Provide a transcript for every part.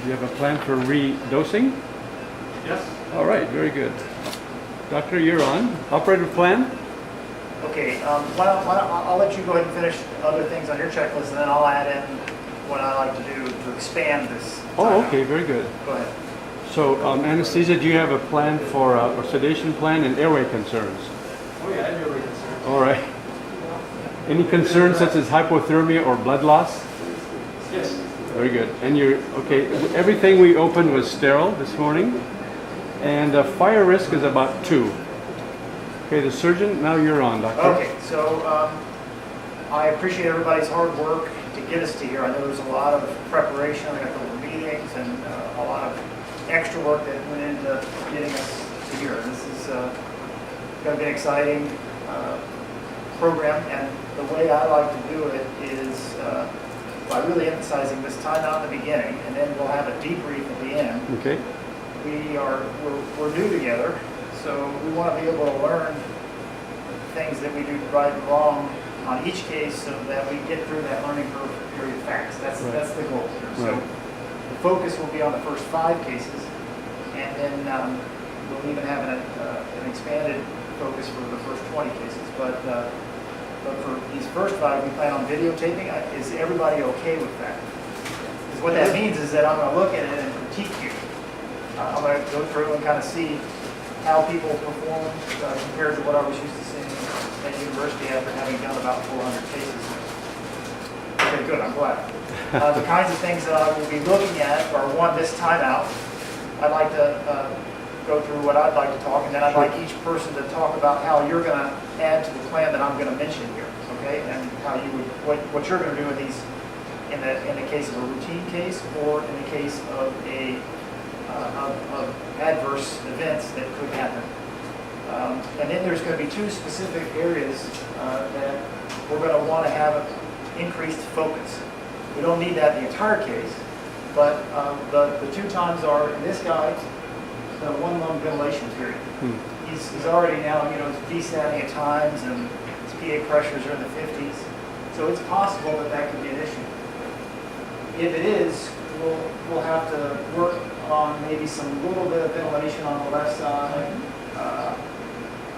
you have a plan for re-dosing? Yes. All right, very good. Doctor, you're on. Operative plan? Okay, I'll let you go ahead and finish other things on your checklist, and then I'll add in what I like to do to expand this. Oh, okay, very good. Go ahead. So, anesthesia, do you have a plan for or sedation plan and airway concerns? Oh yeah, I have airway concerns. All right. Any concerns such as hypothermia or blood loss? Yes. Very good. And you're, okay, everything we opened was sterile this morning, and fire risk is about 2. Okay, the surgeon, now you're on, doctor. Okay, so I appreciate everybody's hard work to get us to here. I know there's a lot of preparation, we got a couple of meetings, and a lot of extra work that went into getting us to here. And this is going to be an exciting program, and the way I like to do it is by really emphasizing this timeout in the beginning, and then we'll have a debrief at the end. Okay. We're new together, so we want to be able to learn things that we do right and wrong on each case, so that we get through that learning curve period fast. That's the goal here. So the focus will be on the first 5 cases, and then we'll even have an expanded focus for the first 20 cases. But for these first 5, we plan on videotaping. Is everybody okay with that? Because what that means is that I'm going to look at it and critique you. I'm going to go through and kind of see how people perform compared to what I was used to seeing at university after having done about 400 cases. Okay, good, I'm glad. The kinds of things that I will be looking at are, one, this timeout. I'd like to go through what I'd like to talk, and then I'd like each person to talk about how you're going to add to the plan that I'm going to mention here, okay? And how you would, what you're going to do in these, in the case of a routine case, or in the case of a of adverse events that could happen. And then there's going to be 2 specific areas that we're going to want to have increased focus. We don't need that in the entire case, but the 2 times are, in this guy, the 1 lung ventilation period. He's already now, he's desatting at times, and his PA pressures are in the 50s. So it's possible that that could be an issue. If it is, we'll have to work on maybe some little bit of ventilation on the left side.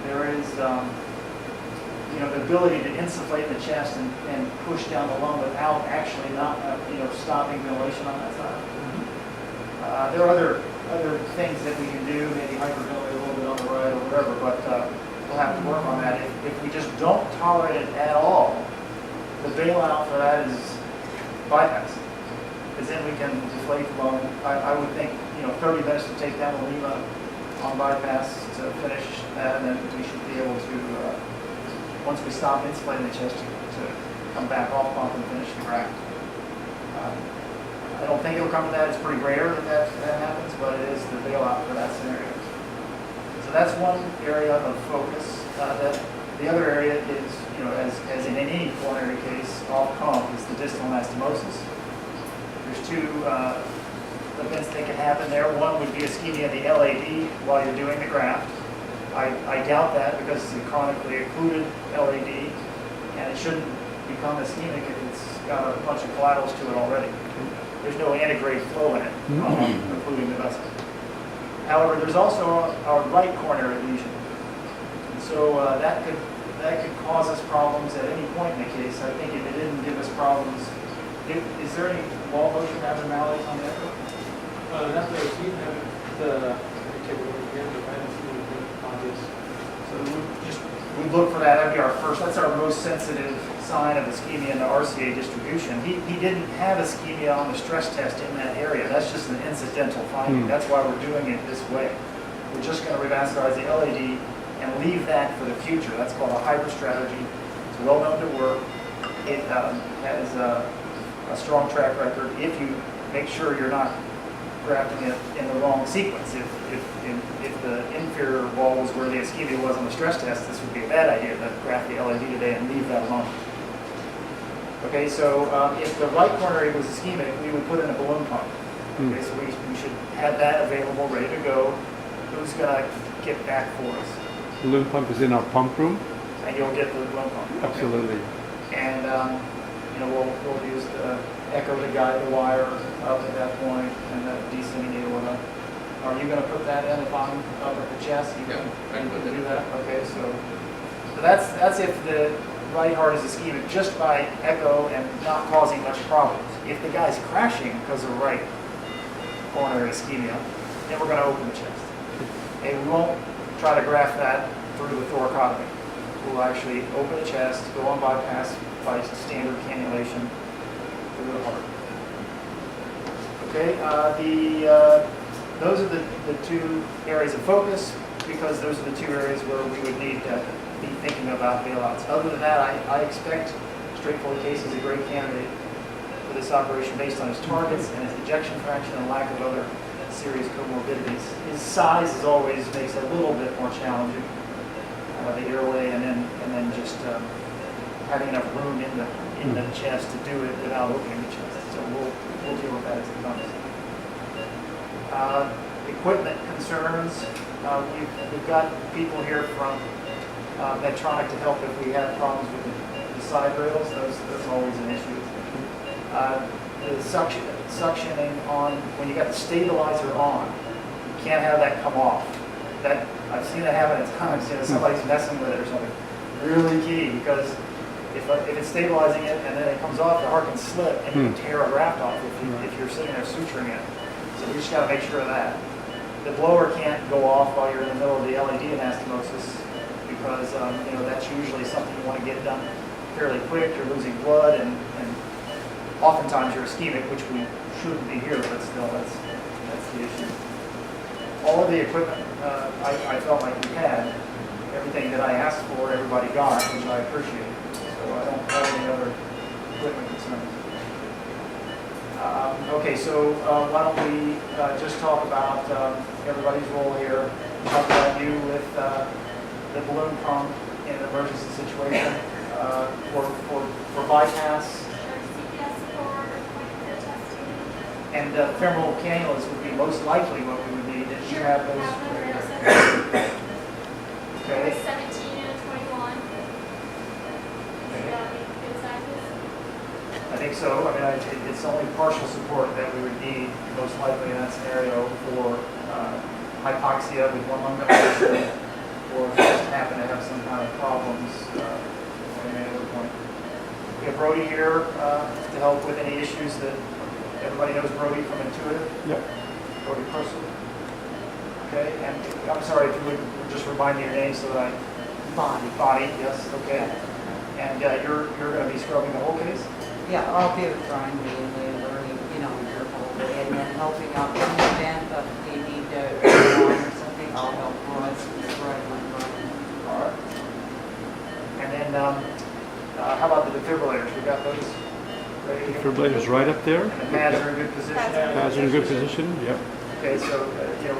There is, the ability to insufflate the chest and push down the lung without actually not, stopping ventilation on that side. There are other things that we can do, maybe hyperventilate a little bit on the right or whatever, but we'll have to work on that. If we just don't tolerate it at all, the bailout for that is bypass. Because then we can deflate the lung. I would think, 30 minutes to take down the lima on bypass to finish that, and then we should be able to, once we stop insulating the chest, to come back off pump and finish the graft. I don't think it'll come to that. It's pretty rare that happens, but it is the bailout for that scenario. So that's one area of focus. The other area is, as in any coronary case, off pump, is the distal anastomosis. There's 2 events that can happen there. One would be ischemia of the LAD while you're doing the graft. I doubt that, because it's a chronically occluded LAD, and it shouldn't become ischemic if it's got a bunch of collaterals to it already. There's no antegrade flow in it, including the vessel. However, there's also a right coronary lesion. So that could cause us problems at any point in the case. I think if it didn't give us problems, is there any wall motion abnormalities on the echo? That's what I've seen. Let me check it over again, but I haven't seen anything obvious. So we look for that. That'd be our first. That's our most sensitive sign of ischemia in the RCA distribution. He didn't have ischemia on the stress test in that area. That's just an incidental finding. That's why we're doing it this way. We're just going to revascularize the LAD and leave that for the future. That's called a hybrid strategy. It's well known to work. It has a strong track record if you make sure you're not grafting it in the wrong sequence. If the inferior wall was where the ischemia was on the stress test, this would be a bad idea to graft the LAD today and leave that alone. Okay, so if the right coronary was ischemic, we would put in a balloon pump. Okay, so we should have that available, ready to go. Who's going to get back for us? Balloon pump is in our pump room? And you'll get the balloon pump. Okay. Absolutely. And we'll use the echo to guide the wire up at that point. and the descending needle and are you going to put that in if I'm up at the chest? You Yeah, I can put that do in. that. Okay, so that's if the right heart is ischemic just by echo and not causing much problems. If the guy's crashing because of right coronary ischemia, then we're going to open the chest. And we won't try to graft that through the thoracotomy. We'll actually open the chest, go on bypass by standard cannulation through the heart. Okay, those are the two areas of focus because those are the two areas where we would need to be thinking about bailouts. Other than that, I expect straightforward case is a great candidate for this operation based on his targets and his ejection fraction and lack of other serious comorbidities. His size as always makes it a little bit more challenging, the airway, and then just having enough room in the chest to do it without opening the chest. So we'll deal with that as it comes. Equipment concerns. We've got people here from Medtronic to help if we have problems with the side rails. Those are always an issue. The suctioning on, when you got the stabilizer on, you can't have that come off. That I've seen it happen at times. Somebody's messing with it or something. Really key, because if it's stabilizing it and then it comes off, the heart can slip and you can tear a graft off if you're sitting there suturing it. So you just got to make sure of that. The blower can't go off while you're in the middle of the LED anastomosis because that's usually something you want to get done fairly quick. You're losing blood and oftentimes you're ischemic, which we shouldn't be here, but still that's the issue. All of the equipment I felt like we had. Everything that I asked for, everybody got, which I appreciate. So I don't have any other equipment concerns. Okay, so why don't we just talk about everybody's role here. Talk about you with the balloon pump in an emergency situation for bypass. And femoral cannulas would be most likely what we would need if you have those. Okay. 17 and 21. I think so. I mean, it's only partial support that we would need most likely in that scenario for hypoxia with one lung ventilation, or if we just happen to have some kind of problems at any other point. We have Brody here to help with any issues that everybody knows Brody from Intuitive. Yep. Brody Purcell. Okay, and I'm sorry if you would just remind me your name so that I. Bonnie, yes, okay. And you're going to be scrubbing the whole case? Yeah, I'll be trying to learning, your whole way, and then helping out in the event of they need to run or something, I'll help Royce right when running. All right. And then, how about the defibrillators? We got those ready? Defibrillator's right up there. And the pads are in good position? Pads are in good position. Yep. Okay, so,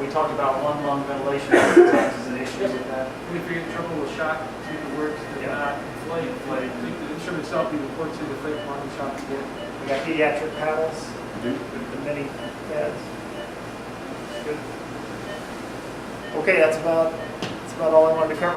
we talked about one lung ventilation sometimes as an issue with that. If you get in trouble with shock, see the works, they're not inflate. I think the instrument itself, you report to the inflate on the shock again. We got pediatric paddles, the mini pads. Good. Okay, that's about all I wanted to cover.